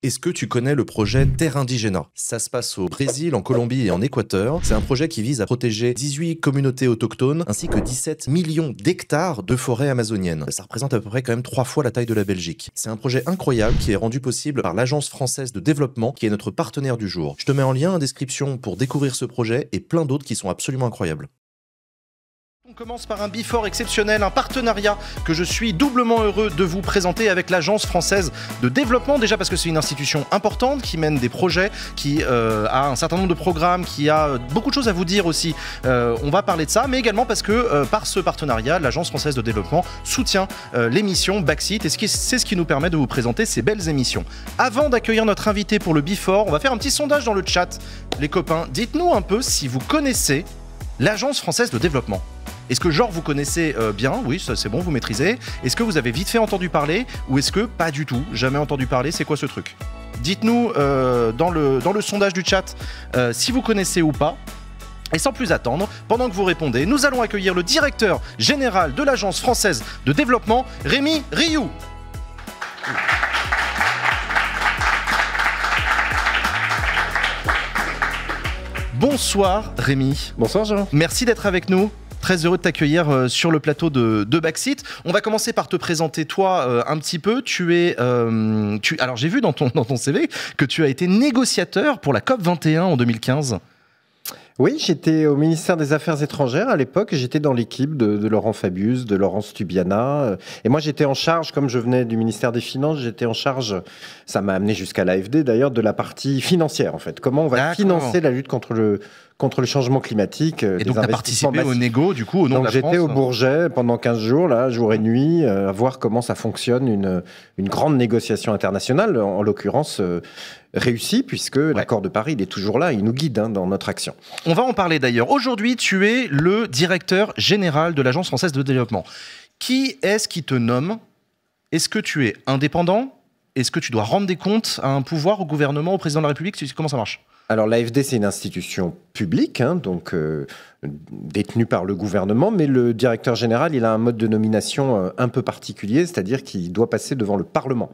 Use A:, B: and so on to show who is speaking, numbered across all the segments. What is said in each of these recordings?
A: Est-ce que tu connais le projet Terre Indigena? Ça se passe au Brésil, en Colombie et en Équateur. C'est un projet qui vise à protéger 18 communautés autochtones ainsi que 17 millions d'hectares de forêt amazonienne. Ça représente à peu près quand même 3 fois la taille de la Belgique. C'est un projet incroyable qui est rendu possible par l'Agence française de développement qui est notre partenaire du jour. Je te mets en lien en description pour découvrir ce projet et plein d'autres qui sont absolument incroyables. On commence par un before exceptionnel, un partenariat que je suis doublement heureux de vous présenter avec l'Agence française de développement. Déjà parce que c'est une institution importante qui mène des projets, qui a un certain nombre de programmes, qui a beaucoup de choses à vous dire aussi. On va parler de ça, mais également parce que par ce partenariat, l'Agence française de développement soutient l'émission Backseat et c'est ce qui nous permet de vous présenter ces belles émissions. Avant d'accueillir notre invité pour le before, on va faire un petit sondage dans le chat. Les copains, dites-nous un peu si vous connaissez l'Agence française de développement. Est-ce que genre vous connaissez bien? Oui, ça c'est bon, vous maîtrisez. Est-ce que vous avez vite fait entendu parler? Ou est-ce que pas du tout? Jamais entendu parler? C'est quoi ce truc? Dites-nous dans le sondage du chat si vous connaissez ou pas. Et sans plus attendre, pendant que vous répondez, nous allons accueillir le directeur général de l'Agence française de développement, Rémi Rioux. Bonsoir Rémi.
B: Bonsoir Jean.
A: Merci d'être avec nous. Très heureux de t'accueillir sur le plateau de Backseat. On va commencer par te présenter toi un petit peu. Alors j'ai vu dans ton CV que tu as été négociateur pour la COP21 en 2015.
B: Oui, j'étais au ministère des Affaires étrangères à l'époque. J'étais dans l'équipe de Laurent Fabius, de Laurence Tubiana. Et moi, j'étais en charge, comme je venais du ministère des Finances, j'étais en charge, ça m'a amené jusqu'à l'AFD d'ailleurs, de la partie financière en fait. Comment on va financer la lutte contre le changement climatique.
A: Et donc, tu as participé au négo, du coup, au nom de la France.
B: J'étais au Bourget pendant 15 jours, là, jour et nuit, à voir comment ça fonctionne, une grande négociation internationale, en l'occurrence réussie, puisque l'accord de Paris, il est toujours là, il nous guide dans notre action.
A: On va en parler d'ailleurs. Aujourd'hui, tu es le directeur général de l'Agence française de développement. Qui est-ce qui te nomme? Est-ce que tu es indépendant? Est-ce que tu dois rendre des comptes à un pouvoir, au gouvernement, au président de la République? Comment ça marche?
B: Alors l'AFD, c'est une institution publique, donc détenue par le gouvernement, mais le directeur général, il a un mode de nomination un peu particulier, c'est-à-dire qu'il doit passer devant le Parlement,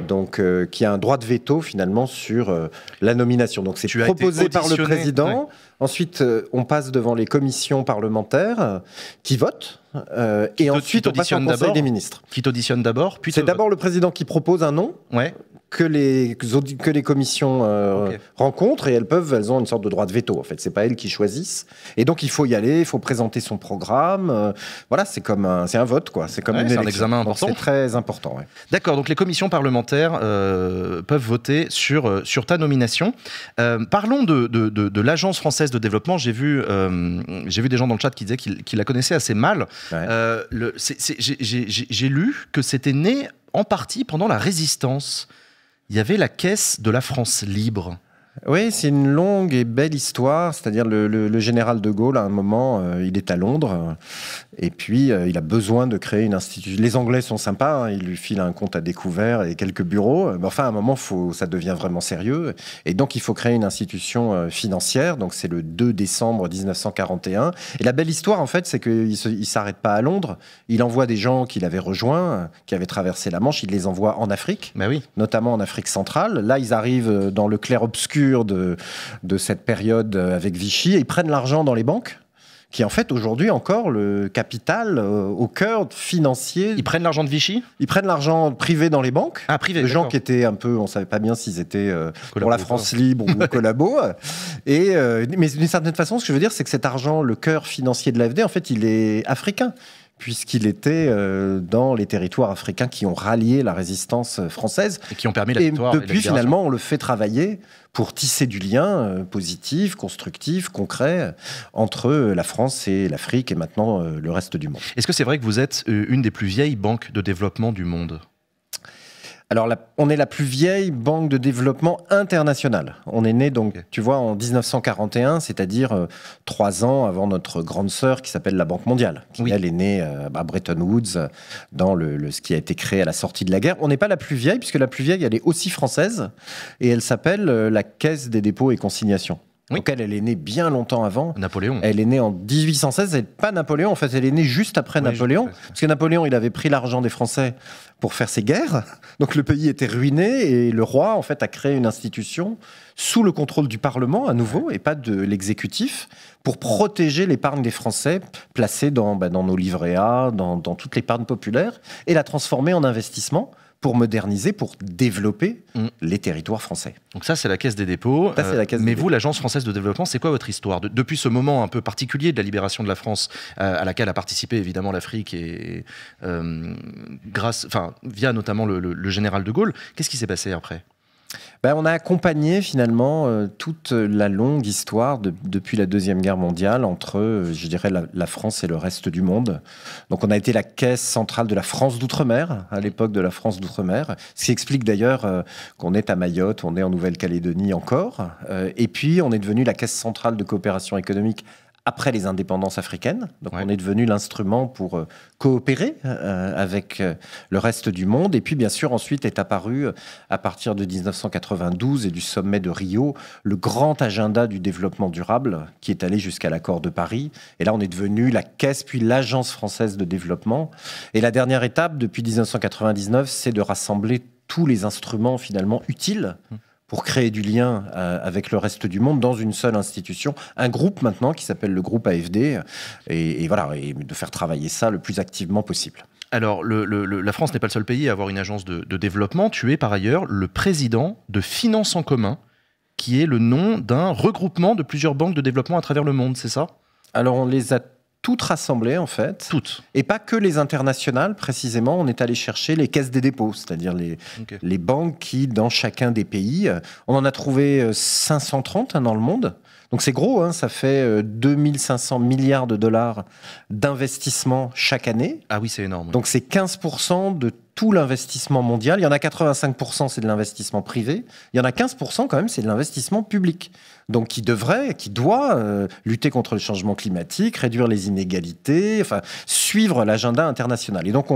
B: donc qui a un droit de veto finalement sur la nomination. Donc c'est proposé par le président. Ouais. Ensuite, on passe devant les commissions parlementaires qui votent. Et ensuite, on passe au Conseil des ministres.
A: Qui t'auditionne d'abord, puis
B: c'est d'abord le président qui propose un nom.
A: Ouais.
B: Que les commissions rencontrent et elles ont une sorte de droit de veto en fait. C'est pas elles qui choisissent et donc il faut y aller, il faut présenter son programme. Voilà, c'est un vote quoi. C'est comme une élection.
A: Un examen important.
B: C'est très important. Ouais.
A: D'accord. Donc les commissions parlementaires peuvent voter sur ta nomination. Parlons de l'Agence française de développement. J'ai vu des gens dans le chat qui disaient qu'ils la connaissaient assez mal. Ouais. J'ai lu que c'était né en partie pendant la Résistance. Il y avait la caisse de la France libre.
B: Oui, c'est une longue et belle histoire. C'est-à-dire le général de Gaulle, à un moment, il est à Londres et puis il a besoin de créer une institution. Les Anglais sont sympas, ils lui filent un compte à découvert et quelques bureaux. Mais enfin, à un moment, ça devient vraiment sérieux. Et donc, il faut créer une institution financière. Donc, c'est le 2 décembre 1941. Et la belle histoire, en fait, c'est qu'il ne s'arrête pas à Londres. Il envoie des gens qu'il avait rejoints, qui avaient traversé la Manche. Il les envoie en Afrique, notamment en Afrique centrale. Là, ils arrivent dans le clair-obscur de cette période avec Vichy et ils prennent l'argent dans les banques qui est en fait aujourd'hui encore le capital au cœur financier.
A: Ils prennent l'argent de Vichy?
B: Ils prennent l'argent privé dans les banques.
A: Ah, privé,
B: de gens qui étaient un peu, on ne savait pas bien s'ils étaient pour la France libre ou collabo. Mais d'une certaine façon, ce que je veux dire, c'est que cet argent, le cœur financier de l'AFD, en fait, il est africain, puisqu'il était dans les territoires africains qui ont rallié la résistance française.
A: Et qui ont permis la victoire.
B: Et depuis, finalement, on le fait travailler pour tisser du lien positif, constructif, concret, entre la France et l'Afrique et maintenant le reste du monde.
A: Est-ce que c'est vrai que vous êtes une des plus vieilles banques de développement du monde ?
B: Alors, on est la plus vieille banque de développement internationale. On est né, donc, tu vois, en 1941, c'est-à-dire 3 ans avant notre grande sœur qui s'appelle la Banque mondiale. Qui, elle, est née à Bretton Woods, dans ce qui a été créé à la sortie de la guerre. On n'est pas la plus vieille, puisque la plus vieille, elle est aussi française, et elle s'appelle la Caisse des dépôts et consignations. Oui. Donc elle est née bien longtemps avant.
A: Napoléon.
B: Elle est née en 1816. Et pas Napoléon, en fait, elle est née juste après Napoléon. Parce que Napoléon, il avait pris l'argent des Français pour faire ses guerres. Donc le pays était ruiné et le roi, en fait, a créé une institution sous le contrôle du Parlement, à nouveau, et pas de l'exécutif, pour protéger l'épargne des Français placée dans nos livrets A, dans toute l'épargne populaire, et la transformer en investissement pour moderniser, pour développer les territoires français.
A: Donc ça, c'est la Caisse des dépôts. Mais vous, l'Agence française de développement, c'est quoi votre histoire depuis ce moment un peu particulier de la libération de la France, à laquelle a participé évidemment l'Afrique et via notamment le général de Gaulle. Qu'est-ce qui s'est passé après ?
B: On a accompagné finalement toute la longue histoire depuis la Deuxième Guerre mondiale entre, je dirais, la France et le reste du monde. Donc on a été la caisse centrale de la France d'outre-mer, à l'époque de la France d'outre-mer, ce qui explique d'ailleurs qu'on est à Mayotte, on est en Nouvelle-Calédonie encore, et puis on est devenu la caisse centrale de coopération économique après les indépendances africaines. Donc on est devenu l'instrument pour coopérer avec le reste du monde. Et puis bien sûr ensuite est apparu à partir de 1992 et du sommet de Rio le grand agenda du développement durable qui est allé jusqu'à l'accord de Paris. Et là on est devenu la Caisse puis l'Agence française de développement. Et la dernière étape depuis 1999 c'est de rassembler tous les instruments finalement utiles pour créer du lien avec le reste du monde dans une seule institution, un groupe maintenant qui s'appelle le groupe AFD, et de faire travailler ça le plus activement possible.
A: Alors, la France n'est pas le seul pays à avoir une agence de développement. Tu es par ailleurs le président de Finance en commun, qui est le nom d'un regroupement de plusieurs banques de développement à travers le monde, c'est ça ?
B: Alors, on les a toutes rassemblées, en fait.
A: Toutes.
B: Et pas que les internationales, précisément. On est allé chercher les caisses des dépôts, c'est-à-dire les banques qui, dans chacun des pays, on en a trouvé 530 dans le monde. Donc c'est gros, ça fait 2500 milliards de dollars d'investissement chaque année.
A: Ah oui, c'est énorme.
B: Donc c'est 15% de tout l'investissement mondial. Il y en a 85%, c'est de l'investissement privé. Il y en a 15% quand même, c'est de l'investissement public. Donc qui doit lutter contre le changement climatique, réduire les inégalités, suivre l'agenda international. Et donc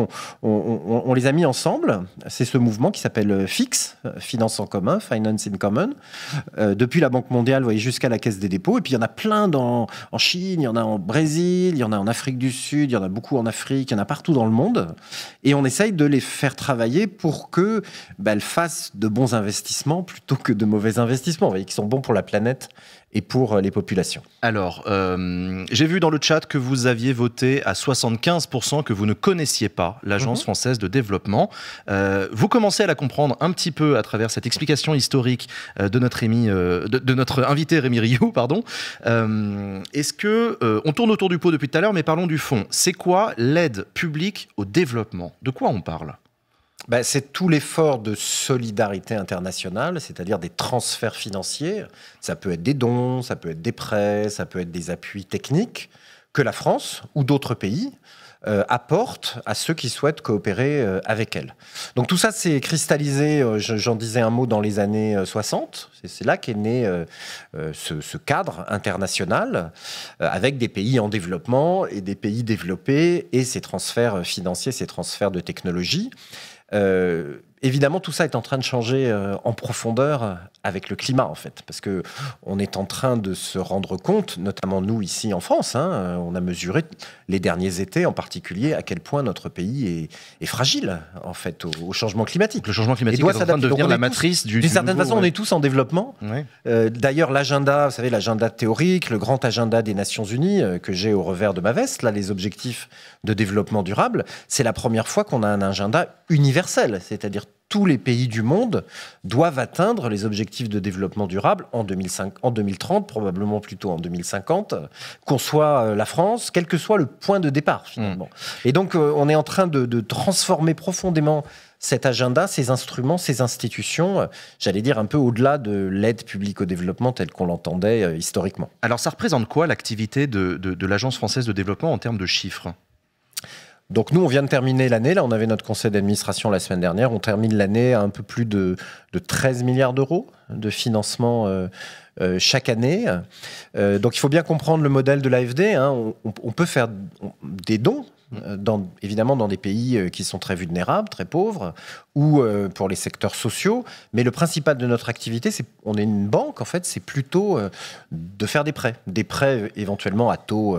B: on les a mis ensemble. C'est ce mouvement qui s'appelle FIX, Finance en commun, Finance in Common, depuis la Banque mondiale, vous voyez, jusqu'à la Caisse des dépôts. Et puis il y en a plein en Chine, il y en a en Brésil, il y en a en Afrique du Sud, il y en a beaucoup en Afrique, il y en a partout dans le monde. Et on essaye de les faire travailler pour que elles fassent de bons investissements plutôt que de mauvais investissements, vous voyez, qui sont bons pour la planète et pour les populations.
A: Alors, j'ai vu dans le chat que vous aviez voté à 75% que vous ne connaissiez pas l'Agence française de développement. Vous commencez à la comprendre un petit peu à travers cette explication historique de notre invité Rémi Rioux, pardon. Est-ce que on tourne autour du pot depuis tout à l'heure, mais parlons du fond. C'est quoi l'aide publique au développement ? De quoi on parle ?
B: C'est tout l'effort de solidarité internationale, c'est-à-dire des transferts financiers. Ça peut être des dons, ça peut être des prêts, ça peut être des appuis techniques que la France ou d'autres pays apportent à ceux qui souhaitent coopérer avec elle. Donc tout ça s'est cristallisé, j'en disais un mot, dans les années 60. C'est là qu'est né ce cadre international avec des pays en développement et des pays développés et ces transferts financiers, ces transferts de technologie. Évidemment, tout ça est en train de changer en profondeur avec le climat, en fait, parce que on est en train de se rendre compte, notamment nous ici en France, on a mesuré les derniers étés, en particulier, à quel point notre pays est fragile, en fait, au changement climatique.
A: Le changement climatique est en train de devenir la matrice du.
B: D'une certaine façon, on est tous en développement.
A: Ouais.
B: D'ailleurs, l'agenda, vous savez, l'agenda théorique, le grand agenda des Nations Unies que j'ai au revers de ma veste, là, les objectifs de développement durable, c'est la première fois qu'on a un agenda universel, c'est-à-dire tous les pays du monde doivent atteindre les objectifs de développement durable en 2030, probablement plutôt en 2050, qu'on soit la France, quel que soit le point de départ, finalement. Et donc, on est en train de transformer profondément cet agenda, ces instruments, ces institutions, j'allais dire un peu au-delà de l'aide publique au développement telle qu'on l'entendait historiquement.
A: Alors, ça représente quoi l'activité de l'Agence française de développement en termes de chiffres ?
B: Donc nous, on vient de terminer l'année. Là, on avait notre conseil d'administration la semaine dernière. On termine l'année à un peu plus de 13 milliards d'euros de financement chaque année. Donc il faut bien comprendre le modèle de l'AFD. On peut faire des dons, évidemment dans des pays qui sont très vulnérables, très pauvres, ou pour les secteurs sociaux. Mais le principal de notre activité, on est une banque, en fait, c'est plutôt de faire des prêts éventuellement à taux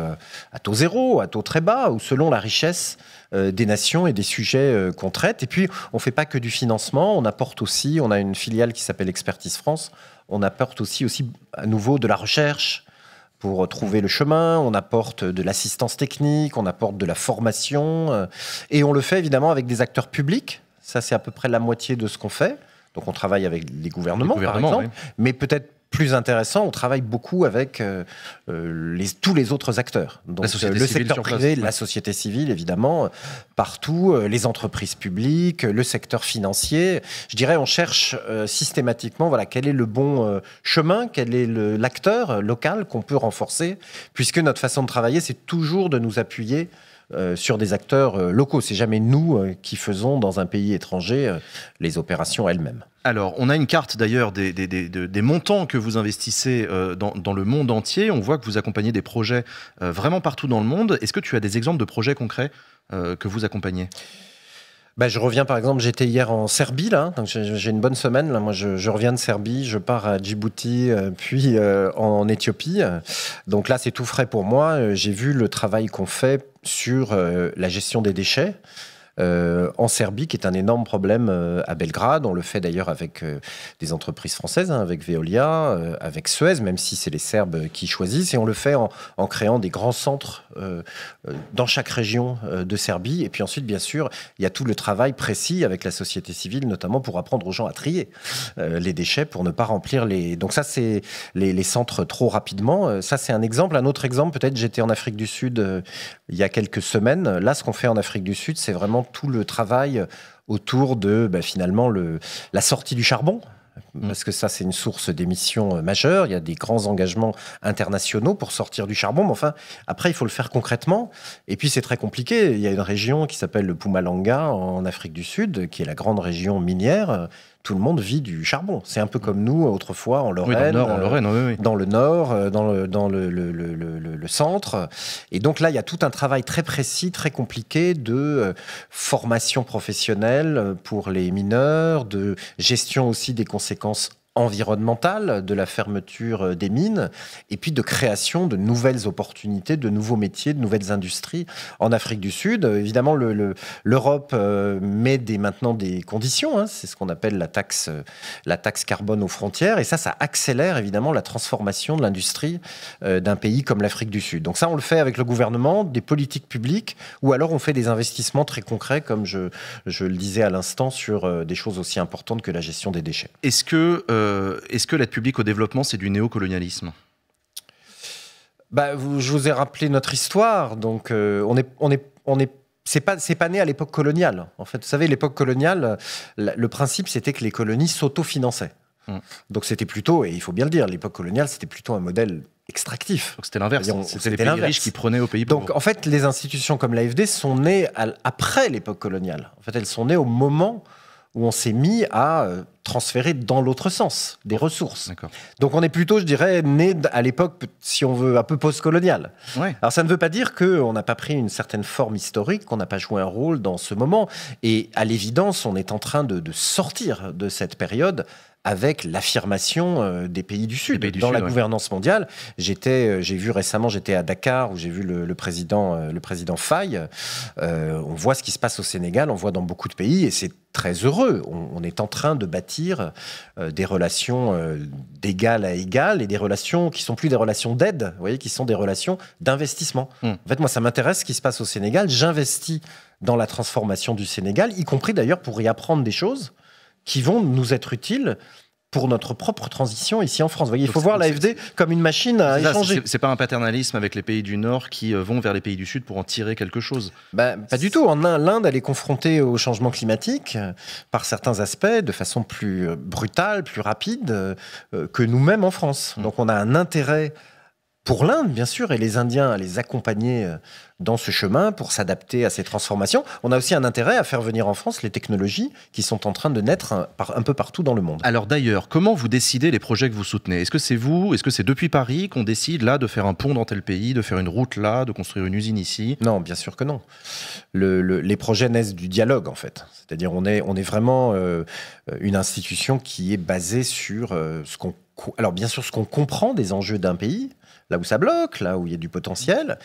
B: zéro, à taux très bas, ou selon la richesse des nations et des sujets qu'on traite. Et puis, on ne fait pas que du financement, on apporte aussi, on a une filiale qui s'appelle Expertise France, on apporte aussi à nouveau de la recherche pour trouver le chemin, on apporte de l'assistance technique, on apporte de la formation, et on le fait évidemment avec des acteurs publics. Ça, c'est à peu près la moitié de ce qu'on fait. Donc, on travaille avec les gouvernements par exemple, oui. Mais peut-être plus intéressant, on travaille beaucoup avec tous les autres acteurs. Donc, le secteur privé, la société civile, évidemment, partout, les entreprises publiques, le secteur financier. Je dirais, on cherche systématiquement, voilà, quel est le bon chemin, quel est l'acteur local qu'on peut renforcer, puisque notre façon de travailler, c'est toujours de nous appuyer sur des acteurs locaux. C'est jamais nous qui faisons dans un pays étranger les opérations elles-mêmes.
C: Alors, on a une carte d'ailleurs des montants que vous investissez dans le monde entier. On voit que vous accompagnez des projets vraiment partout dans le monde. Est-ce que tu as des exemples de projets concrets que vous accompagnez ?
B: Je reviens par exemple, j'étais hier en Serbie, là, donc j'ai une bonne semaine. Là. Moi, je reviens de Serbie, je pars à Djibouti, puis en Éthiopie. Donc là, c'est tout frais pour moi. J'ai vu le travail qu'on fait sur la gestion des déchets. En Serbie, qui est un énorme problème à Belgrade. On le fait d'ailleurs avec des entreprises françaises, avec Veolia, avec Suez, même si c'est les Serbes qui choisissent. Et on le fait en créant des grands centres dans chaque région de Serbie. Et puis ensuite, bien sûr, il y a tout le travail précis avec la société civile, notamment pour apprendre aux gens à trier les déchets pour ne pas remplir les... Donc ça, c'est les centres trop rapidement. Ça, c'est un exemple. Un autre exemple, peut-être, j'étais en Afrique du Sud il y a quelques semaines. Là, ce qu'on fait en Afrique du Sud, c'est vraiment tout le travail autour de finalement la sortie du charbon. Parce que ça, c'est une source d'émissions majeure. Il y a des grands engagements internationaux pour sortir du charbon. Mais enfin, après, il faut le faire concrètement. Et puis, c'est très compliqué. Il y a une région qui s'appelle le Mpumalanga en Afrique du Sud, qui est la grande région minière. Tout le monde vit du charbon. C'est un peu comme nous, autrefois, en Lorraine.
C: Oui, dans le Nord, oui.
B: Dans le Nord, dans le centre. Et donc là, il y a tout un travail très précis, très compliqué de formation professionnelle pour les mineurs, de gestion aussi des conséquences environnementale de la fermeture des mines et puis de création de nouvelles opportunités, de nouveaux métiers, de nouvelles industries en Afrique du Sud. Évidemment, l'Europe met maintenant des conditions. C'est ce qu'on appelle la taxe carbone aux frontières. Et ça accélère évidemment la transformation de l'industrie d'un pays comme l'Afrique du Sud. Donc ça, on le fait avec le gouvernement, des politiques publiques, ou alors on fait des investissements très concrets, comme je le disais à l'instant, sur des choses aussi importantes que la gestion des déchets.
C: Est-ce que l'aide publique au développement, c'est du néocolonialisme ?
B: Je vous ai rappelé notre histoire, donc c'est pas né à l'époque coloniale. En fait, vous savez, l'époque coloniale, le principe, c'était que les colonies s'autofinançaient. Donc c'était plutôt, et il faut bien le dire, l'époque coloniale, c'était plutôt un modèle extractif.
C: Donc c'était l'inverse. C'était les pays riches qui prenaient aux pays pauvres.
B: Donc en fait, les institutions comme l'AFD sont nées après l'époque coloniale. En fait, elles sont nées au moment où on s'est mis à transférer dans l'autre sens des ressources.
C: D'accord.
B: Donc on est plutôt, je dirais, né à l'époque, si on veut, un peu post-coloniale.
C: Ouais.
B: Alors ça ne veut pas dire qu'on n'a pas pris une certaine forme historique, qu'on n'a pas joué un rôle dans ce moment. Et à l'évidence, on est en train de sortir de cette période avec l'affirmation des pays du Sud. Dans la gouvernance mondiale, j'ai vu récemment, j'étais à Dakar, où j'ai vu le président Faye. On voit ce qui se passe au Sénégal, on voit dans beaucoup de pays, et c'est très heureux. On est en train de bâtir des relations d'égal à égal, et des relations qui sont plus des relations d'aide, vous voyez, qui sont des relations d'investissement. En fait, moi, ça m'intéresse ce qui se passe au Sénégal. J'investis dans la transformation du Sénégal, y compris d'ailleurs pour y apprendre des choses qui vont nous être utiles pour notre propre transition ici en France. Vous voyez, il faut voir l'AFD comme une machine à échanger.
C: C'est pas un paternalisme avec les pays du Nord qui vont vers les pays du Sud pour en tirer quelque chose.
B: Pas du tout. L'Inde, elle est confrontée au changement climatique par certains aspects de façon plus brutale, plus rapide que nous-mêmes en France. Donc on a un intérêt pour l'Inde, bien sûr, et les Indiens à les accompagner dans ce chemin pour s'adapter à ces transformations. On a aussi un intérêt à faire venir en France les technologies qui sont en train de naître un peu partout dans le monde.
C: Alors d'ailleurs, comment vous décidez les projets que vous soutenez? Est-ce que c'est vous, est-ce que c'est depuis Paris qu'on décide là de faire un pont dans tel pays, de faire une route là, de construire une usine ici?
B: Non, bien sûr que non. Les projets naissent du dialogue, en fait. C'est-à-dire on est vraiment une institution qui est basée sur alors bien sûr ce qu'on comprend des enjeux d'un pays, là où ça bloque, là où il y a du potentiel.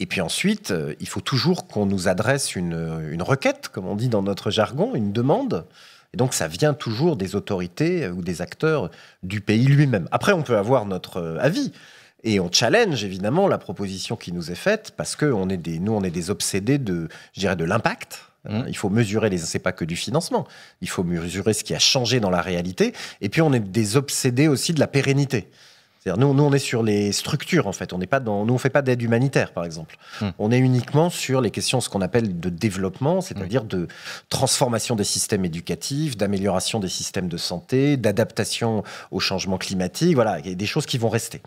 B: Et puis ensuite, il faut toujours qu'on nous adresse une requête, comme on dit dans notre jargon, une demande. Et donc, ça vient toujours des autorités ou des acteurs du pays lui-même. Après, on peut avoir notre avis. Et on challenge, évidemment, la proposition qui nous est faite, parce que on est des obsédés de l'impact. Il faut mesurer c'est pas que du financement. Il faut mesurer ce qui a changé dans la réalité. Et puis, on est des obsédés aussi de la pérennité. C'est-à-dire, nous, on est sur les structures, en fait. Nous, on fait pas d'aide humanitaire, par exemple. On est uniquement sur les questions, ce qu'on appelle de développement, c'est-à-dire de transformation des systèmes éducatifs, d'amélioration des systèmes de santé, d'adaptation au changement climatique. Voilà, il y a des choses qui vont rester.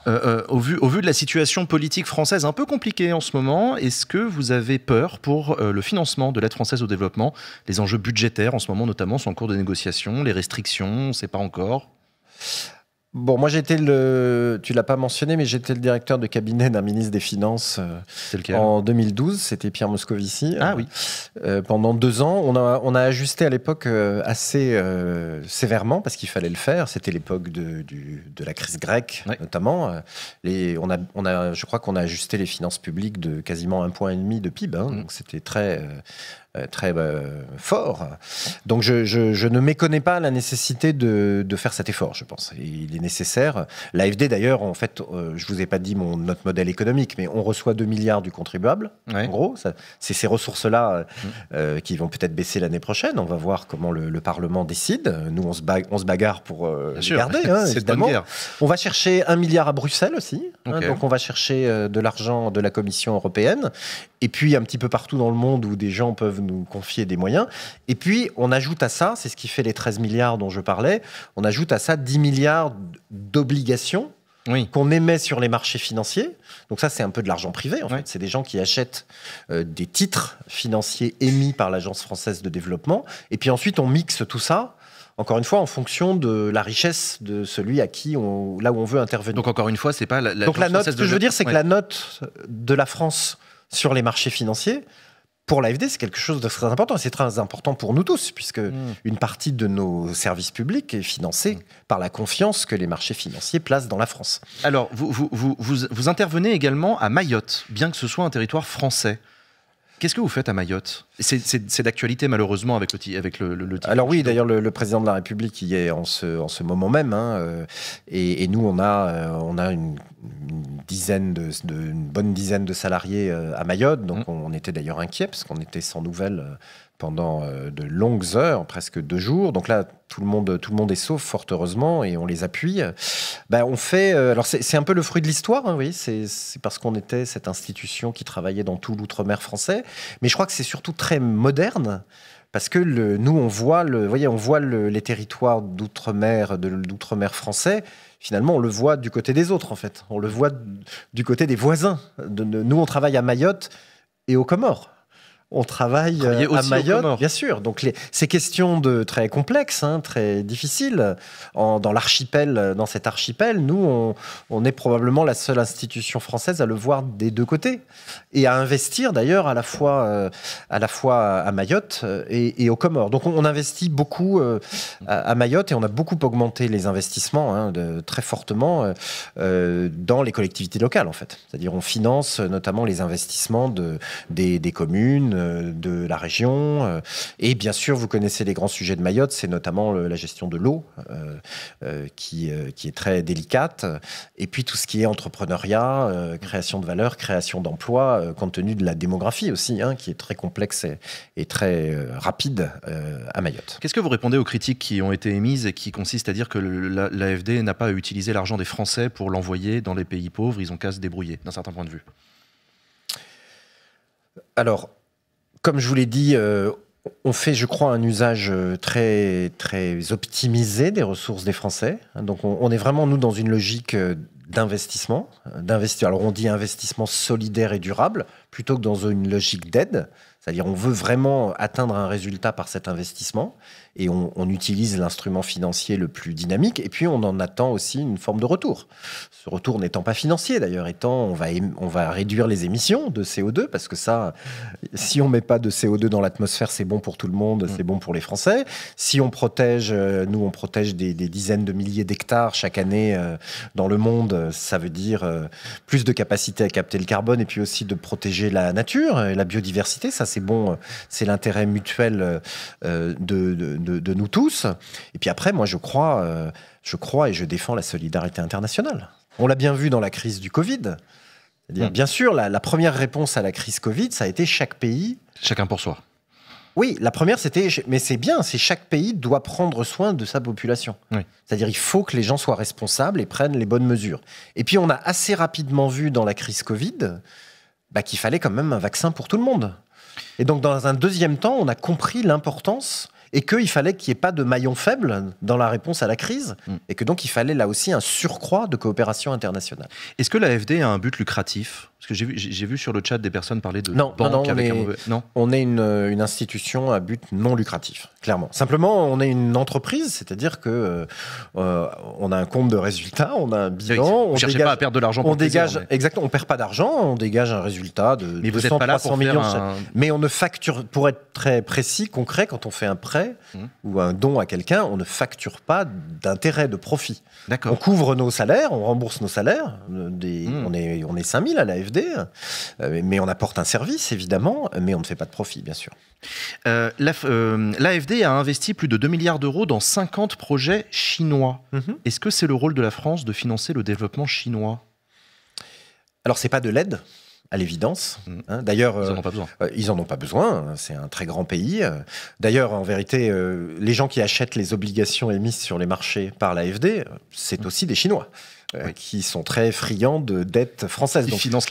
C: Au vu de la situation politique française un peu compliquée en ce moment, est-ce que vous avez peur pour le financement de l'aide française au développement? Les enjeux budgétaires en ce moment notamment sont en cours de négociation, les restrictions, on ne sait pas encore.
B: Bon, moi, tu l'as pas mentionné, mais j'étais le directeur de cabinet d'un ministre des Finances en 2012. C'était Pierre Moscovici.
C: Ah oui.
B: Pendant 2 ans, on a ajusté à l'époque assez sévèrement parce qu'il fallait le faire. C'était l'époque de la crise grecque, notamment. Je crois qu'on a ajusté les finances publiques de quasiment 1,5 point de PIB. Donc, c'était très fort. Donc je ne méconnais pas la nécessité de faire cet effort, je pense. Et il est nécessaire. L'AFD, d'ailleurs, en fait, je vous ai pas dit notre modèle économique, mais on reçoit 2 milliards du contribuable. En gros, c'est ces ressources-là qui vont peut-être baisser l'année prochaine. On va voir comment le Parlement décide. Nous, on se bagarre pour les garder, évidemment. On va chercher 1 milliard à Bruxelles aussi. Donc on va chercher de l'argent de la Commission européenne. Et puis un petit peu partout dans le monde où des gens peuvent nous confier des moyens. Et puis on ajoute à ça, c'est ce qui fait les 13 milliards dont je parlais, on ajoute à ça 10 milliards d'obligations qu'on émet sur les marchés financiers. Donc ça, c'est un peu de l'argent privé, en fait. C'est des gens qui achètent des titres financiers émis par l'Agence française de développement. Et puis ensuite, on mixe tout ça, encore une fois, en fonction de la richesse de celui là où on veut intervenir.
C: Donc encore une fois, c'est pas
B: Donc la note, ce que je veux dire, c'est que la note de la France sur les marchés financiers, pour l'AFD, c'est quelque chose de très important. Et c'est très important pour nous tous, puisque une partie de nos services publics est financée par la confiance que les marchés financiers placent dans la France.
C: Alors, vous intervenez également à Mayotte, bien que ce soit un territoire français. Qu'est-ce que vous faites à Mayotte? C'est d'actualité, malheureusement, avec le titre.
B: Alors oui, d'ailleurs, le président de la République y est en ce moment même. Et nous, on a une bonne dizaine de salariés à Mayotte. Donc on était d'ailleurs inquiets, parce qu'on était sans nouvelles pendant de longues heures, presque 2 jours. Donc là, tout le monde est sauf, fort heureusement, et on les appuie. On fait... alors, c'est un peu le fruit de l'histoire, oui. C'est parce qu'on était cette institution qui travaillait dans tout l'outre-mer français. Mais je crois que c'est surtout très moderne, parce que nous, on voit les territoires d'outre-mer français. Finalement, on le voit du côté des autres, en fait. On le voit du côté des voisins. Nous, on travaille à Mayotte et aux Comores. On travaille à Mayotte, bien sûr. Donc ces questions très complexes, très difficiles, dans l'archipel, dans cet archipel, nous, on est probablement la seule institution française à le voir des 2 côtés et à investir d'ailleurs à la fois à Mayotte et aux Comores. Donc on investit beaucoup à Mayotte et on a beaucoup augmenté les investissements très fortement dans les collectivités locales, en fait. C'est-à-dire on finance notamment les investissements des communes, de la région. Et bien sûr, vous connaissez les grands sujets de Mayotte, c'est notamment la gestion de l'eau, qui est très délicate. Et puis tout ce qui est entrepreneuriat, création de valeur, création d'emplois, compte tenu de la démographie aussi, qui est très complexe et très rapide à Mayotte.
C: Qu'est-ce que vous répondez aux critiques qui ont été émises et qui consistent à dire que l'AFD n'a pas utilisé l'argent des Français pour l'envoyer dans les pays pauvres, ils ont qu'à se débrouiller, d'un certain point de vue?
B: Alors, comme je vous l'ai dit, on fait, je crois, un usage très, très optimisé des ressources des Français. Donc, on est vraiment, nous, dans une logique d'investissement. Alors on dit investissement solidaire et durable, plutôt que dans une logique d'aide. C'est-à-dire on veut vraiment atteindre un résultat par cet investissement et on utilise l'instrument financier le plus dynamique et puis on en attend aussi une forme de retour. Ce retour n'étant pas financier d'ailleurs, étant on va réduire les émissions de CO2 parce que ça, si on met pas de CO2 dans l'atmosphère, c'est bon pour tout le monde, c'est bon pour les Français. Si on protège, nous on protège des dizaines de milliers d'hectares chaque année dans le monde, ça veut dire plus de capacité à capter le carbone et puis aussi de protéger la nature et la biodiversité. Ça c'est bon, c'est l'intérêt mutuel de nous tous. Et puis après, moi, je crois et je défends la solidarité internationale. On l'a bien vu dans la crise du Covid. C'est-à-dire, bien sûr, la première réponse à la crise Covid, ça a été chaque pays...
C: Chacun pour soi.
B: Oui, la première, c'était... Mais c'est bien, c'est chaque pays doit prendre soin de sa population. Oui. C'est-à-dire, il faut que les gens soient responsables et prennent les bonnes mesures. Et puis, on a assez rapidement vu dans la crise Covid qu'il fallait quand même un vaccin pour tout le monde. Et donc, dans un deuxième temps, on a compris l'importance et qu'il fallait qu'il n'y ait pas de maillon faible dans la réponse à la crise et que donc il fallait là aussi un surcroît de coopération internationale.
C: Est-ce que l'AFD a un but lucratif ? Parce que j'ai vu sur le chat des personnes parler de banque avec un mauvais... Non,
B: on est une institution à but non lucratif, clairement. Simplement, on est une entreprise, c'est-à-dire que on a un compte de résultats, on a un bilan.
C: Vous ne cherchez pas à perdre de l'argent pour
B: plaisir, exactement, on ne perd pas d'argent, on dégage un résultat de 200-300 millions. Mais on ne facture, pour être très précis, concret, quand on fait un prêt ou un don à quelqu'un, on ne facture pas d'intérêt, de profit.
C: D'accord.
B: On couvre nos salaires, on rembourse nos salaires. On est 5000 à l'AFD. Mais on apporte un service, évidemment, mais on ne fait pas de profit, bien sûr.
C: L'AFD a investi plus de 2 milliards d'euros dans 50 projets chinois. Est-ce que c'est le rôle de la France de financer le développement chinois ?
B: Alors, ce n'est pas de l'aide, à l'évidence. D'ailleurs,
C: ils n'en ont pas besoin.
B: Ils n'en ont pas besoin. C'est un très grand pays. D'ailleurs, en vérité, les gens qui achètent les obligations émises sur les marchés par l'AFD, c'est aussi des Chinois. Qui sont très friands de dettes françaises.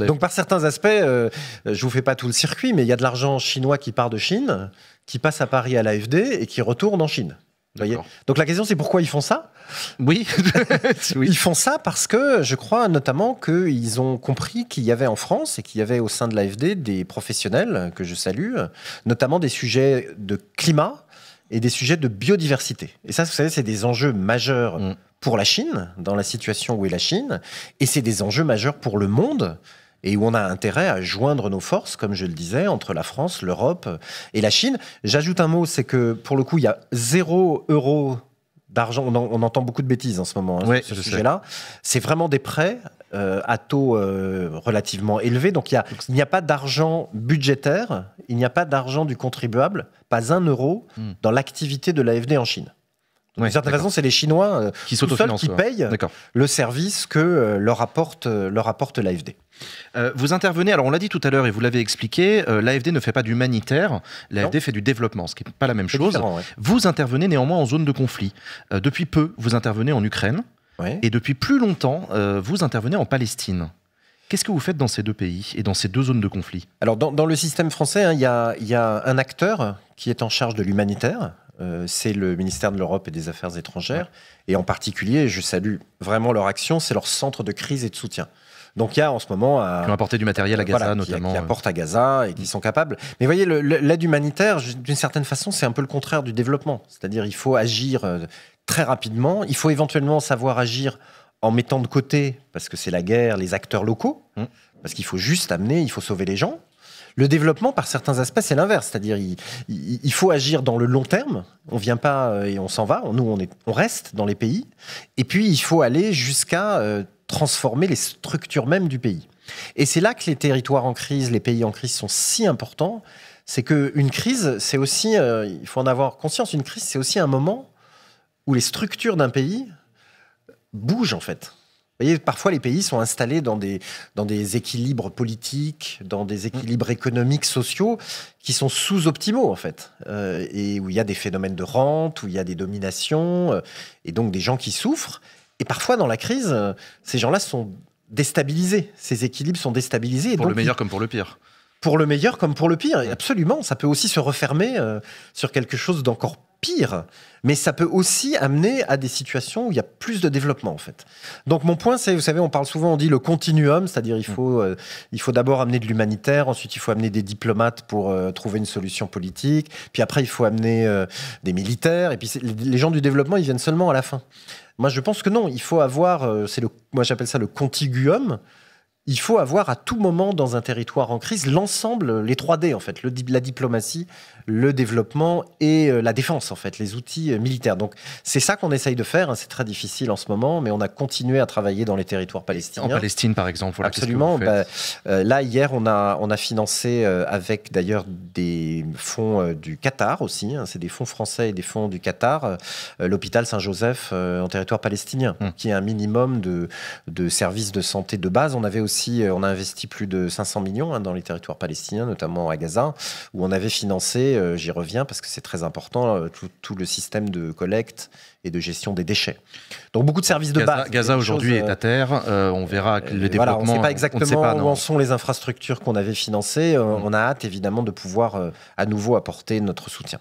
B: Donc par certains aspects, je ne vous fais pas tout le circuit, mais il y a de l'argent chinois qui part de Chine, qui passe à Paris à l'AFD et qui retourne en Chine. Voyez. Donc la question, c'est pourquoi ils font ça ?
C: Oui.
B: Ils font ça parce que je crois notamment qu'ils ont compris qu'il y avait en France et qu'il y avait au sein de l'AFD des professionnels que je salue, notamment des sujets de climat et des sujets de biodiversité. Et ça, vous savez, c'est des enjeux majeurs pour la Chine, dans la situation où est la Chine, et c'est des enjeux majeurs pour le monde, et où on a intérêt à joindre nos forces, comme je le disais, entre la France, l'Europe et la Chine. J'ajoute un mot, c'est que pour le coup, il y a 0 € d'argent. On entend beaucoup de bêtises en ce moment sur ce sujet-là. C'est vraiment des prêts à taux relativement élevés. Donc il n'y a pas d'argent budgétaire, il n'y a pas d'argent du contribuable, pas 1 € dans l'activité de l'AFD en Chine. D'une certaine façon, c'est les Chinois qui payent le service que leur apporte l'AFD.
C: Vous intervenez, alors on l'a dit tout à l'heure et vous l'avez expliqué, l'AFD ne fait pas d'humanitaire, l'AFD fait du développement, ce qui n'est pas la même chose. Vous intervenez néanmoins en zone de conflit. Depuis peu, vous intervenez en Ukraine et depuis plus longtemps, vous intervenez en Palestine. Qu'est-ce que vous faites dans ces deux pays et dans ces deux zones de conflit ?
B: Alors dans le système français, il y a un acteur qui est en charge de l'humanitaire. C'est le ministère de l'Europe et des Affaires étrangères. Et en particulier, je salue vraiment leur action, c'est leur centre de crise et de soutien. Donc il y a en ce moment...
C: qui ont apporté du matériel à Gaza, notamment.
B: Qui apportent à Gaza et qui sont capables... Mais vous voyez, l'aide humanitaire, d'une certaine façon, c'est un peu le contraire du développement. C'est-à-dire il faut agir très rapidement, il faut éventuellement savoir agir en mettant de côté, parce que c'est la guerre, les acteurs locaux, parce qu'il faut juste amener, il faut sauver les gens. Le développement, par certains aspects, c'est l'inverse. C'est-à-dire il faut agir dans le long terme. On ne vient pas et on s'en va. Nous, on reste dans les pays. Et puis, il faut aller jusqu'à transformer les structures mêmes du pays. Et c'est là que les territoires en crise, les pays en crise sont si importants. C'est qu'une crise, c'est aussi, il faut en avoir conscience, une crise, c'est aussi un moment où les structures d'un pays bougent, en fait. Vous voyez, parfois, les pays sont installés dans des équilibres politiques, dans des équilibres économiques, sociaux, qui sont sous-optimaux, en fait. Et où il y a des phénomènes de rente, où il y a des dominations, et donc des gens qui souffrent. Et parfois, dans la crise, ces gens-là sont déstabilisés. Ces équilibres sont déstabilisés.
C: Pour le meilleur comme pour le pire.
B: Pour le meilleur comme pour le pire, absolument. Ça peut aussi se refermer sur quelque chose d'encore pire, mais ça peut aussi amener à des situations où il y a plus de développement, en fait. Donc mon point, c'est, vous savez, on parle souvent, on dit le continuum, c'est-à-dire il faut d'abord amener de l'humanitaire, ensuite il faut amener des diplomates pour trouver une solution politique, puis après il faut amener des militaires, et puis les gens du développement, ils viennent seulement à la fin. Moi, je pense que non, il faut avoir, moi j'appelle ça le contiguum. Il faut avoir à tout moment dans un territoire en crise l'ensemble, les 3D en fait, la diplomatie, le développement et la défense en fait, les outils militaires. Donc c'est ça qu'on essaye de faire, hein. C'est très difficile en ce moment, mais on a continué à travailler dans les territoires palestiniens.
C: En Palestine par exemple, voilà.
B: Absolument. Là hier on a financé avec d'ailleurs des fonds du Qatar aussi, hein. C'est des fonds français et des fonds du Qatar, l'hôpital Saint-Joseph en territoire palestinien, qui est un minimum de services de santé de base. On a investi plus de 500 millions dans les territoires palestiniens, notamment à Gaza, où on avait financé, j'y reviens parce que c'est très important, tout le système de collecte et de gestion des déchets. Donc beaucoup de services de base.
C: Gaza aujourd'hui est à terre, on verra le développement.
B: On ne sait pas exactement où en sont les infrastructures qu'on avait financées. On a hâte évidemment de pouvoir à nouveau apporter notre soutien.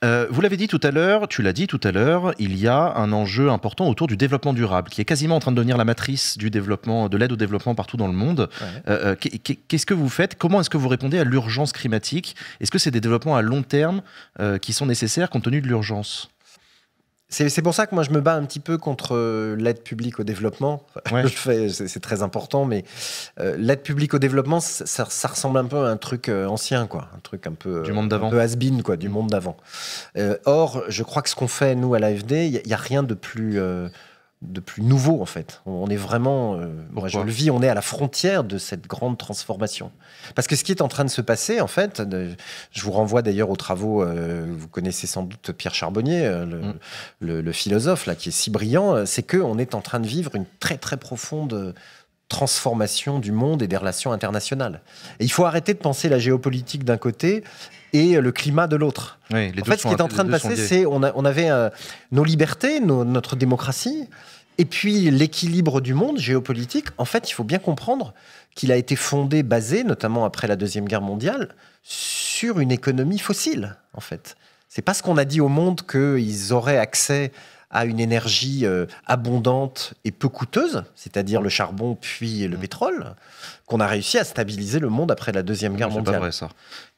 C: Vous l'avez dit tout à l'heure, tu l'as dit tout à l'heure, il y a un enjeu important autour du développement durable, qui est quasiment en train de devenir la matrice du développement, de l'aide au développement partout dans le monde. Ouais. Qu'est-ce que vous faites? Comment est-ce que vous répondez à l'urgence climatique? Est-ce que c'est des développements à long terme qui sont nécessaires compte tenu de l'urgence?
B: C'est pour ça que moi je me bats un petit peu contre l'aide publique au développement. Ouais. C'est très important, mais l'aide publique au développement, ça ressemble un peu à un truc ancien, quoi, un truc un peu
C: du monde d'avant,
B: un peu has-been, quoi, du monde d'avant. Or, je crois que ce qu'on fait nous à l'AFD, il y a rien de plus nouveau en fait. On est vraiment, moi je le vis, on est à la frontière de cette grande transformation. Parce que ce qui est en train de se passer en fait, je vous renvoie d'ailleurs aux travaux, vous connaissez sans doute Pierre Charbonnier, le philosophe là, qui est si brillant, c'est qu'on est en train de vivre une très très profonde transformation du monde et des relations internationales. Et il faut arrêter de penser la géopolitique d'un côté et le climat de l'autre.
C: Oui,
B: en fait, ce qui est en train de passer, c'est on avait nos libertés, notre démocratie, et puis l'équilibre du monde géopolitique. En fait, il faut bien comprendre qu'il a été basé, notamment après la Deuxième Guerre mondiale, sur une économie fossile, en fait. C'est parce qu'on a dit au monde qu'ils auraient accès à une énergie abondante et peu coûteuse, c'est-à-dire le charbon puis le pétrole, qu'on a réussi à stabiliser le monde après la Deuxième Guerre mondiale.
C: C'est pas vrai, ça.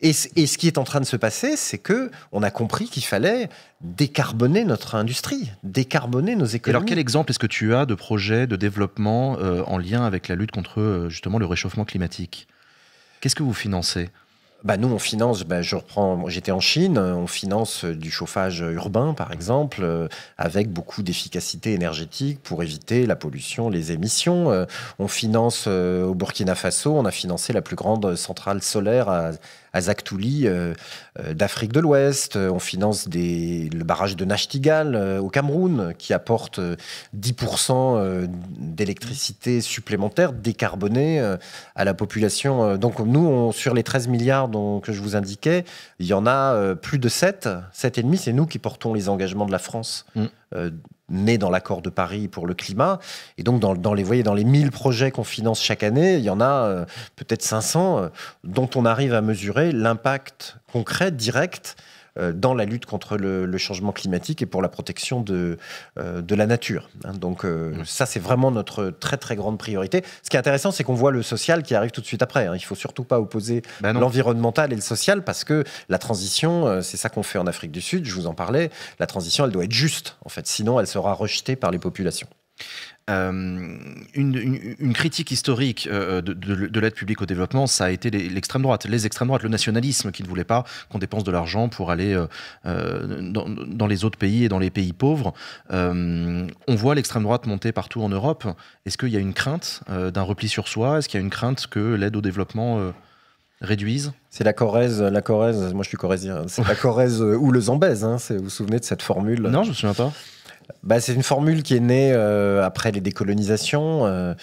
B: Et ce qui est en train de se passer, c'est qu'on a compris qu'il fallait décarboner notre industrie, décarboner nos économies.
C: Et alors, quel exemple est-ce que tu as de projets de développement en lien avec la lutte contre justement le réchauffement climatique? Qu'est-ce que vous financez?
B: Nous, on finance, j'étais en Chine, on finance du chauffage urbain, par exemple, avec beaucoup d'efficacité énergétique pour éviter la pollution, les émissions. On finance au Burkina Faso, on a financé la plus grande centrale solaire à Zagtouli d'Afrique de l'Ouest. On finance le barrage de Nachtigal au Cameroun, qui apporte 10% d'électricité supplémentaire décarbonée à la population. Donc nous, sur les 13 milliards que je vous indiquais, il y en a plus de 7,5. C'est nous qui portons les engagements de la France, nés dans l'accord de Paris pour le climat. Et donc, dans les 1000 projets qu'on finance chaque année, il y en a peut-être 500 dont on arrive à mesurer l'impact concret, direct, dans la lutte contre le changement climatique et pour la protection de la nature. Donc ça, c'est vraiment notre très très grande priorité. Ce qui est intéressant, c'est qu'on voit le social qui arrive tout de suite après. Il ne faut surtout pas opposer l'environnemental et le social, parce que la transition, c'est ça qu'on fait en Afrique du Sud, je vous en parlais, la transition, elle doit être juste, en fait, sinon elle sera rejetée par les populations.
C: Une critique historique de l'aide publique au développement, ça a été l'extrême droite, le nationalisme qui ne voulait pas qu'on dépense de l'argent pour aller dans les autres pays et dans les pays pauvres. On voit l'extrême droite monter partout en Europe. Est-ce qu'il y a une crainte d'un repli sur soi? Est-ce qu'il y a une crainte que l'aide au développement réduise?
B: C'est la Corrèze, moi je suis corrézien, c'est la Corrèze ou le Zambèze, vous vous souvenez de cette formule?
C: Non, je ne me souviens pas.
B: C'est une formule qui est née après les décolonisations,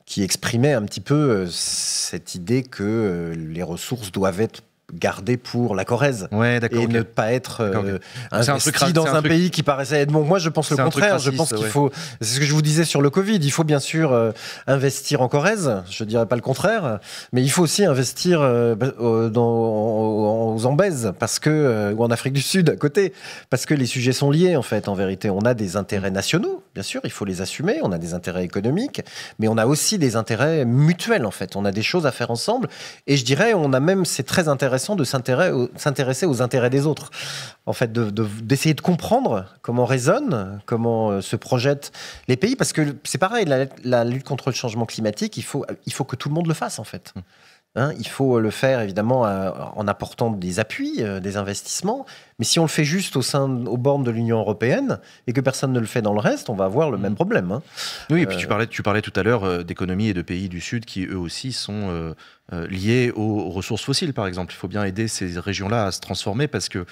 B: qui exprimait un petit peu cette idée que les ressources doivent être garder pour la Corrèze.
C: Ouais, d'accord.
B: Et
C: ok.
B: ne pas être
C: C'est
B: dans un pays qui paraissait être bon. Moi, je pense le contraire. Je pense qu'il faut. C'est ce que je vous disais sur le Covid. Il faut bien sûr investir en Corrèze. Je dirais pas le contraire, mais il faut aussi investir aux Zambèze ou en Afrique du Sud à côté, parce que les sujets sont liés en fait. En vérité, on a des intérêts nationaux, bien sûr, il faut les assumer. On a des intérêts économiques, mais on a aussi des intérêts mutuels en fait. On a des choses à faire ensemble, et je dirais, c'est très intéressant de s'intéresser aux intérêts des autres. En fait, d'essayer de comprendre comment résonnent, comment se projettent les pays, parce que c'est pareil, la lutte contre le changement climatique, il faut que tout le monde le fasse en fait. Il faut le faire évidemment en apportant des appuis, des investissements, mais si on le fait juste aux bornes de l'Union européenne et que personne ne le fait dans le reste, on va avoir le même problème.
C: Oui, et puis tu parlais tout à l'heure d'économies et de pays du Sud qui eux aussi sont liés aux ressources fossiles, par exemple. Il faut bien aider ces régions-là à se transformer, parce que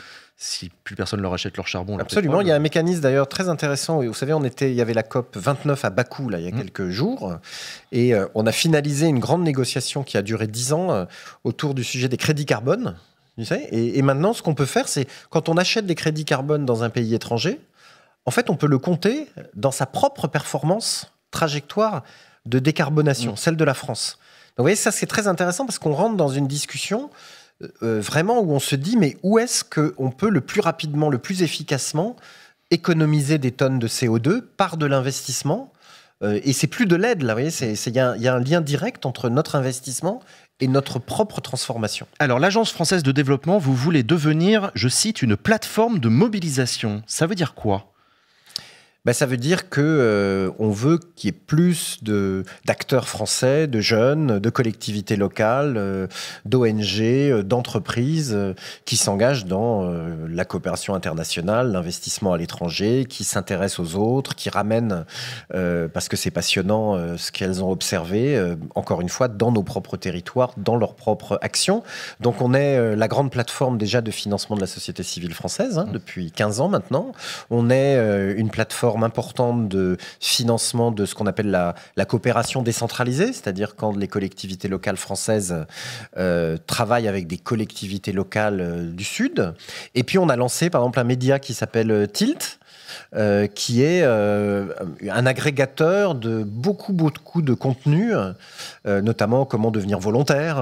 C: si plus personne leur achète leur charbon, leur
B: absolument,
C: pétrole,
B: il y a un mécanisme d'ailleurs très intéressant. Vous savez, il y avait la COP 29 à Bakou il y a quelques jours, et on a finalisé une grande négociation qui a duré 10 ans autour du sujet des crédits carbone. Et maintenant, ce qu'on peut faire, c'est quand on achète des crédits carbone dans un pays étranger, en fait, on peut le compter dans sa propre performance, trajectoire de décarbonation, celle de la France. Donc, vous voyez, ça, c'est très intéressant parce qu'on rentre dans une discussion vraiment où on se dit, mais où est-ce qu'on peut le plus rapidement, le plus efficacement économiser des tonnes de CO2 par de l'investissement et c'est plus de l'aide, là, vous voyez, il y a un lien direct entre notre investissement et notre propre transformation.
C: Alors, l'Agence française de développement, vous voulez devenir, je cite, une plateforme de mobilisation. Ça veut dire quoi ?
B: Ça veut dire qu'on veut qu'il y ait plus d'acteurs français, de jeunes, de collectivités locales, d'ONG, d'entreprises qui s'engagent dans la coopération internationale, l'investissement à l'étranger, qui s'intéressent aux autres, qui ramènent, parce que c'est passionnant, ce qu'elles ont observé, encore une fois, dans nos propres territoires, dans leurs propres actions. Donc on est la grande plateforme déjà de financement de la société civile française, depuis 15 ans maintenant. On est une plateforme importante de financement de ce qu'on appelle la coopération décentralisée, c'est-à-dire quand les collectivités locales françaises travaillent avec des collectivités locales du Sud. Et puis on a lancé par exemple un média qui s'appelle Tilt, qui est un agrégateur de beaucoup de contenus, notamment comment devenir volontaire,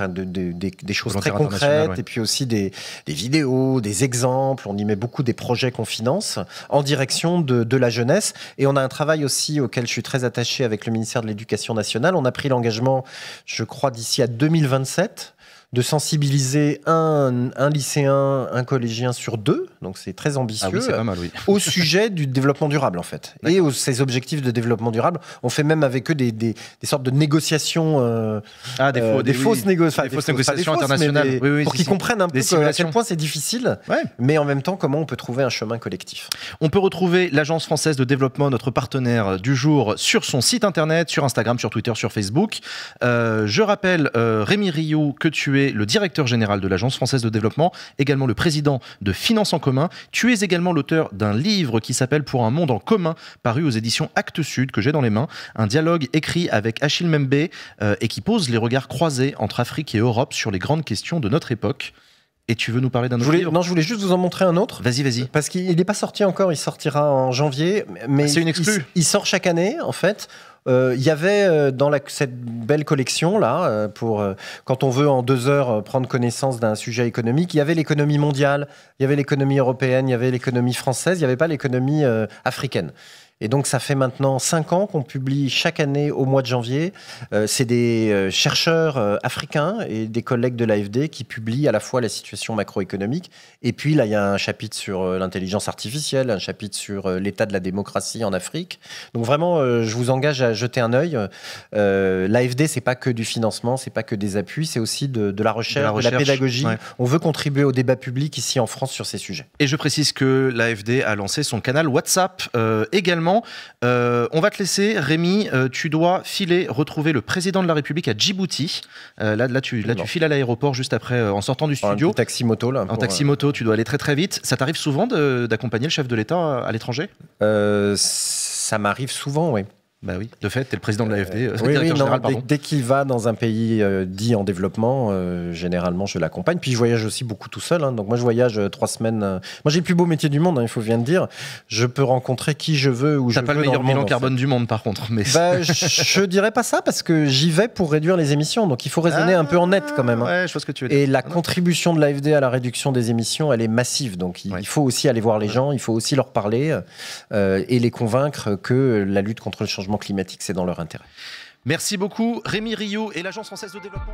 B: des choses très concrètes, et puis aussi des vidéos, des exemples. On y met beaucoup des projets qu'on finance en direction de la jeunesse. Et on a un travail aussi auquel je suis très attaché avec le ministère de l'Éducation nationale. On a pris l'engagement, je crois, d'ici à 2027, de sensibiliser un lycéen, un collégien sur 2, donc c'est très ambitieux,
C: c'est pas mal, oui.
B: au sujet du développement durable en fait, et ces objectifs de développement durable. On fait même avec eux des sortes de négociations, des fausses négociations
C: internationales,
B: pour qu'ils comprennent un peu à quel point c'est difficile, mais en même temps comment on peut trouver un chemin collectif.
C: On peut retrouver l'Agence française de développement, notre partenaire du jour, sur son site internet, sur Instagram, sur Twitter, sur Facebook. Je rappelle, Rémi Rioux, que tu es le directeur général de l'Agence française de développement, également le président de Finance en commun. Tu es également l'auteur d'un livre qui s'appelle Pour un monde en commun, paru aux éditions Actes Sud, que j'ai dans les mains. Un dialogue écrit avec Achille Mbembe et qui pose les regards croisés entre Afrique et Europe sur les grandes questions de notre époque. Et tu veux nous parler d'un autre livre ?
B: Non, je voulais juste vous en montrer un autre.
C: Vas-y.
B: Parce qu'il n'est pas sorti encore, il sortira en janvier. Mais
C: c'est une exclue.
B: Il sort chaque année, en fait. Il y avait dans cette belle collection là, quand on veut en 2 heures prendre connaissance d'un sujet économique, il y avait l'économie mondiale, il y avait l'économie européenne, il y avait l'économie française, il n'y avait pas l'économie africaine. Et donc, ça fait maintenant 5 ans qu'on publie chaque année au mois de janvier. C'est des chercheurs africains et des collègues de l'AFD qui publient à la fois la situation macroéconomique. Et puis, là, il y a un chapitre sur l'intelligence artificielle, un chapitre sur l'état de la démocratie en Afrique. Donc, vraiment, je vous engage à jeter un œil. L'AFD, c'est pas que du financement, c'est pas que des appuis, c'est aussi de la recherche, de la pédagogie. Ouais. On veut contribuer au débat public ici en France sur ces sujets.
C: Et je précise que l'AFD a lancé son canal WhatsApp également. On va te laisser, Rémi. Tu dois filer retrouver le président de la République à Djibouti. Là, tu files à l'aéroport juste après, en sortant du studio.
B: En taxi-moto, là.
C: En taxi-moto, tu dois aller très très vite. Ça t'arrive souvent d'accompagner le chef de l'État à l'étranger ?
B: Ça m'arrive souvent, oui.
C: Bah oui, de fait, tu es le président de l'AFD,
B: Oui,
C: directeur général, pardon.
B: dès qu'il va dans un pays dit en développement, généralement, je l'accompagne. Puis je voyage aussi beaucoup tout seul. Hein. Donc moi, je voyage 3 semaines. Moi, j'ai le plus beau métier du monde, hein, il faut bien le dire. Je peux rencontrer qui je veux, où je veux.
C: T'as pas le meilleur bilan carbone du monde, par contre. Mais
B: je dirais pas ça, parce que j'y vais pour réduire les émissions. Donc il faut raisonner un peu en net quand même. Hein.
C: Ouais, je vois ce que tu veux dire.
B: Et la contribution de l'AFD à la réduction des émissions, elle est massive. Donc il faut aussi aller voir les gens, il faut aussi leur parler et les convaincre que la lutte contre le changement climatique, c'est dans leur intérêt.
C: Merci beaucoup, Rémi Rioux et l'Agence française de développement.